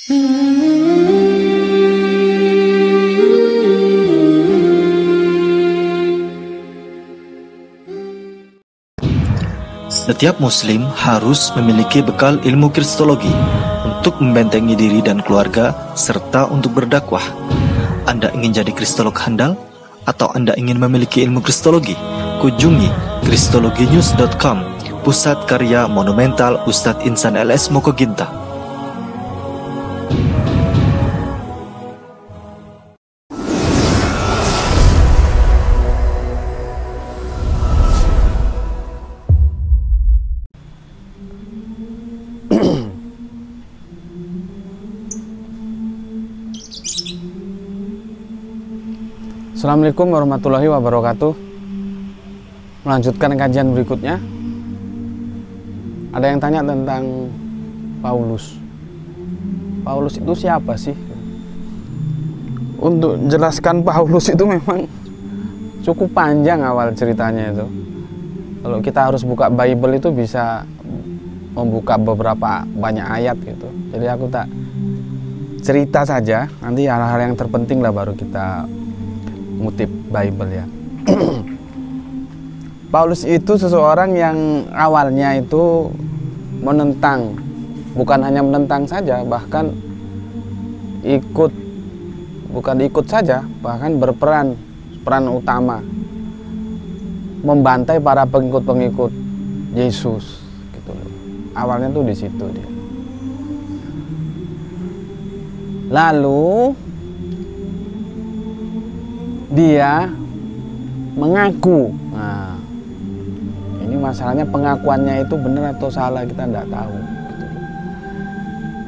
Setiap muslim harus memiliki bekal ilmu kristologi untuk membentengi diri dan keluarga serta untuk berdakwah. Anda ingin jadi kristolog handal atau Anda ingin memiliki ilmu kristologi? Kunjungi kristologinews.com, pusat karya monumental Ustadz Insan LS Mokoginta. Assalamualaikum warahmatullahi wabarakatuh. Melanjutkan kajian berikutnya. Ada yang tanya tentang Paulus. Paulus itu siapa sih? Untuk jelaskan Paulus itu memang cukup panjang awal ceritanya itu. Kalau kita harus buka Bible itu bisa membuka beberapa banyak ayat gitu. Jadi aku tak cerita saja, nanti hal-hal yang terpenting lah baru kita ngutip Bible ya. Paulus itu seseorang yang awalnya itu menentang, bukan hanya menentang saja, bahkan bukan ikut saja, bahkan peran utama membantai para pengikut Yesus gitu loh. Awalnya tuh di situ dia. Lalu dia mengaku. Nah, ini masalahnya pengakuannya itu benar atau salah kita tidak tahu.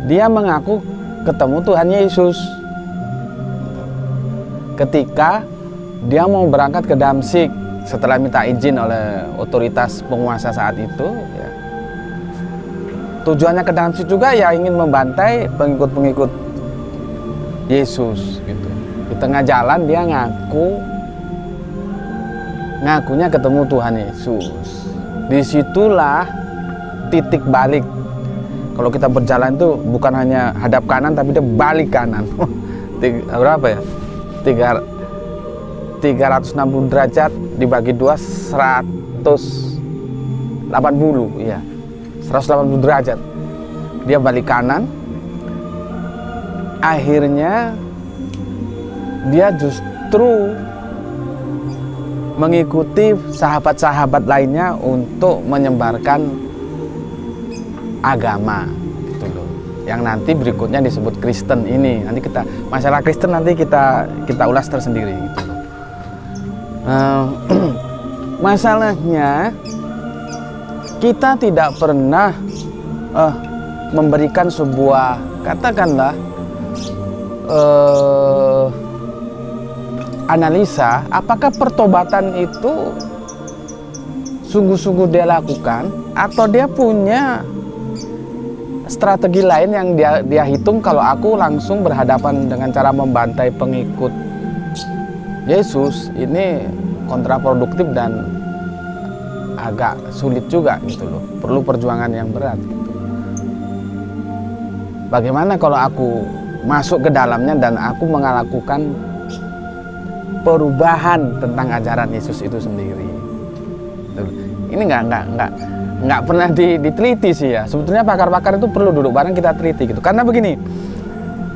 Dia mengaku ketemu Tuhan Yesus ketika dia mau berangkat ke Damsyik setelah minta izin oleh otoritas penguasa saat itu. Ya. Tujuannya ke Damsyik juga ya ingin membantai pengikut-pengikut Yesus gitu. Di tengah jalan dia ngakunya ketemu Tuhan Yesus. Disitulah titik balik. Kalau kita berjalan itu bukan hanya hadap kanan tapi dia balik kanan. Berapa ya? 360 derajat dibagi 2 180 ya. 180 derajat. Dia balik kanan. Akhirnya dia justru mengikuti sahabat-sahabat lainnya untuk menyebarkan agama gitu loh. Yang nanti berikutnya disebut Kristen ini. Nanti masalah Kristen nanti kita ulas tersendiri gitu loh. Masalahnya kita tidak pernah memberikan sebuah katakanlah analisa apakah pertobatan itu sungguh-sungguh dia lakukan atau dia punya strategi lain yang dia hitung. Kalau aku langsung berhadapan dengan cara membantai pengikut Yesus ini kontraproduktif dan agak sulit juga gitu loh, perlu perjuangan yang berat gitu. Bagaimana kalau aku masuk ke dalamnya dan aku melakukan perubahan tentang ajaran Yesus itu sendiri. Ini nggak pernah diteliti sih ya. Sebetulnya pakar-pakar itu perlu duduk bareng kita teliti gitu. Karena begini,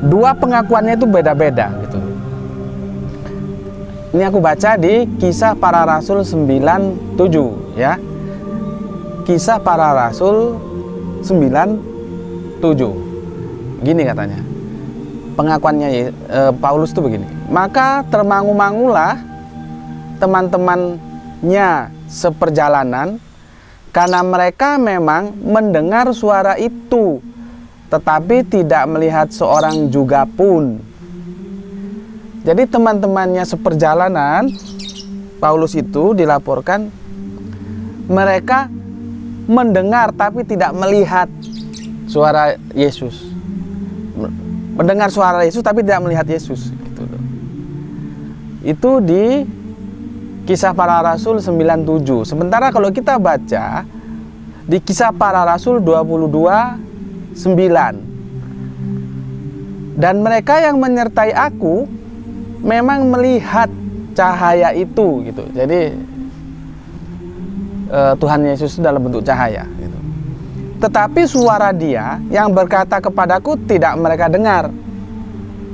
dua pengakuannya itu beda-beda gitu. Ini aku baca di Kisah Para Rasul 9:7 ya. Kisah Para Rasul 9:7. Gini katanya. Pengakuannya Paulus itu begini. Maka termangu-mangulah teman-temannya seperjalanan karena mereka memang mendengar suara itu tetapi tidak melihat seorang juga pun. Jadi teman-temannya seperjalanan Paulus itu dilaporkan mereka mendengar tapi tidak melihat suara Yesus. Mendengar suara Yesus tapi tidak melihat Yesus gitu. Itu di Kisah Para Rasul 9:7. Sementara kalau kita baca di Kisah Para Rasul 22:9 Dan mereka yang menyertai aku memang melihat cahaya itu gitu. Jadi Tuhan Yesus dalam bentuk cahaya gitu. Tetapi suara Dia yang berkata kepadaku tidak mereka dengar.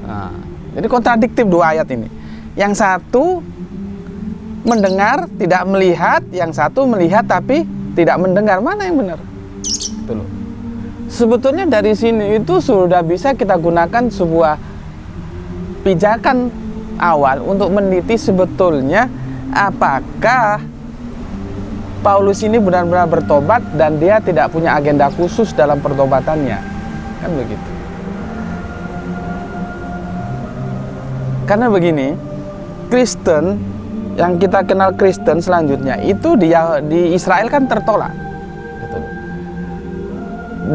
Nah, jadi kontradiktif dua ayat ini. Yang satu mendengar tidak melihat, yang satu melihat tapi tidak mendengar. Mana yang benar? Gitu loh. Sebetulnya dari sini itu sudah bisa kita gunakan sebuah pijakan awal untuk meneliti sebetulnya apakah Paulus ini benar-benar bertobat dan dia tidak punya agenda khusus dalam pertobatannya. Kan begitu. Karena begini, Kristen yang kita kenal Kristen selanjutnya itu di Israel kan tertolak. Gitu.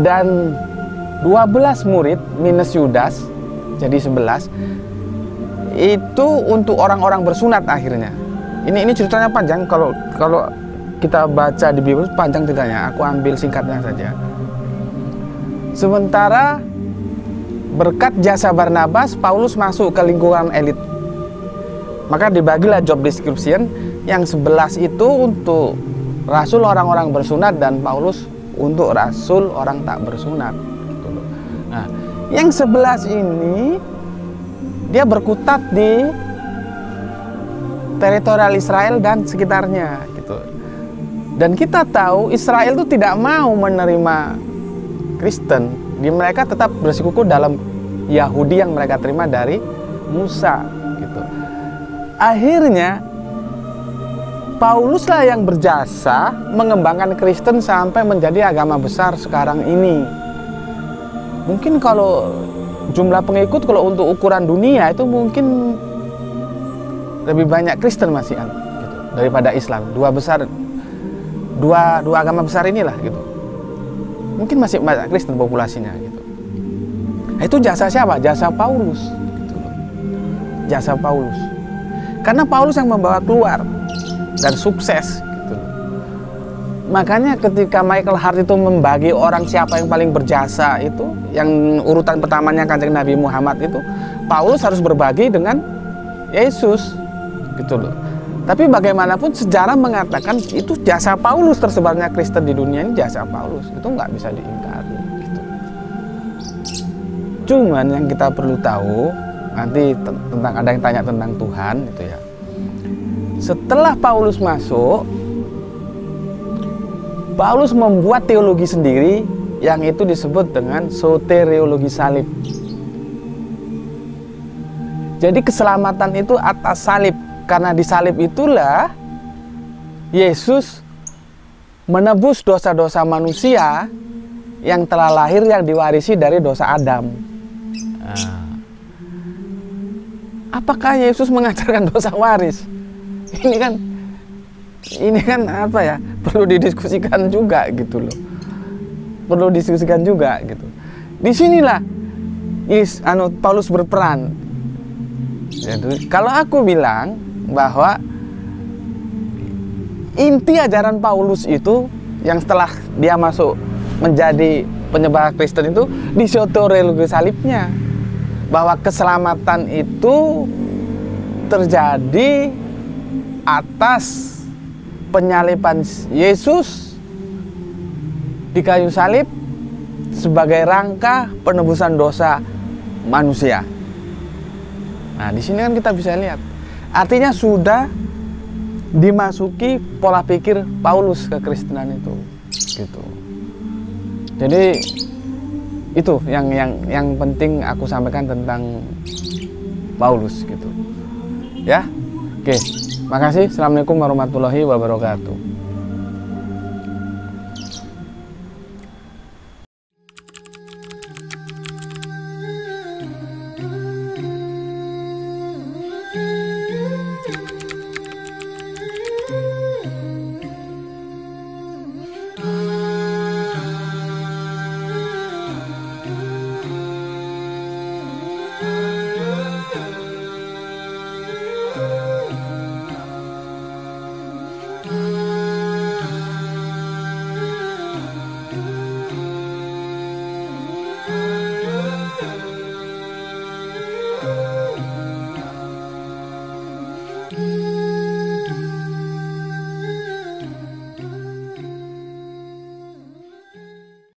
Dan 12 murid minus Yudas jadi 11 itu untuk orang-orang bersunat akhirnya. Ini ceritanya panjang, kalau kita baca di Bible panjang ceritanya. Aku ambil singkatnya saja. Sementara berkat jasa Barnabas, Paulus masuk ke lingkungan elit. Maka dibagilah job description, yang 11 itu untuk rasul orang-orang bersunat dan Paulus untuk rasul orang tak bersunat. Nah, yang 11 ini dia berkutat di teritorial Israel dan sekitarnya gitu. Dan kita tahu Israel itu tidak mau menerima Kristen. Mereka tetap bersikukuh dalam Yahudi yang mereka terima dari Musa gitu. Akhirnya Pauluslah yang berjasa mengembangkan Kristen sampai menjadi agama besar sekarang ini. Mungkin kalau jumlah pengikut kalau untuk ukuran dunia itu mungkin lebih banyak Kristen masih gitu, daripada Islam. Dua agama besar inilah gitu. Mungkin masih banyak Kristen populasinya gitu. Nah, itu jasa siapa? Jasa Paulus gitu. Jasa Paulus. Karena Paulus yang membawa keluar dan sukses gitu. Makanya ketika Michael Hart itu membagi orang siapa yang paling berjasa itu, yang urutan pertamanya Kanjeng Nabi Muhammad itu, Paulus harus berbagi dengan Yesus gitu loh. Tapi bagaimanapun sejarah mengatakan itu jasa Paulus, tersebarnya Kristen di dunia ini jasa Paulus, itu nggak bisa diingkari gitu. Cuman yang kita perlu tahu nanti tentang, ada yang tanya tentang Tuhan gitu ya. Setelah Paulus masuk, Paulus membuat teologi sendiri yang itu disebut dengan soteriologi salib. Jadi keselamatan itu atas salib. Karena di salib itulah Yesus menebus dosa-dosa manusia yang telah lahir, yang diwarisi dari dosa Adam. Nah, apakah Yesus mengajarkan dosa waris? Ini kan apa ya? Perlu didiskusikan juga gitu loh. Perlu didiskusikan juga gitu. Disinilah Paulus berperan. Jadi, kalau aku bilang bahwa inti ajaran Paulus itu yang setelah dia masuk menjadi penyebar Kristen itu di soteriologi salibnya, bahwa keselamatan itu terjadi atas penyaliban Yesus di kayu salib sebagai rangka penebusan dosa manusia. Nah, di sini kan kita bisa lihat, artinya sudah dimasuki pola pikir Paulus kekristenan itu, gitu. Jadi itu yang penting aku sampaikan tentang Paulus, gitu. Ya, oke. Makasih. Assalamualaikum warahmatullahi wabarakatuh.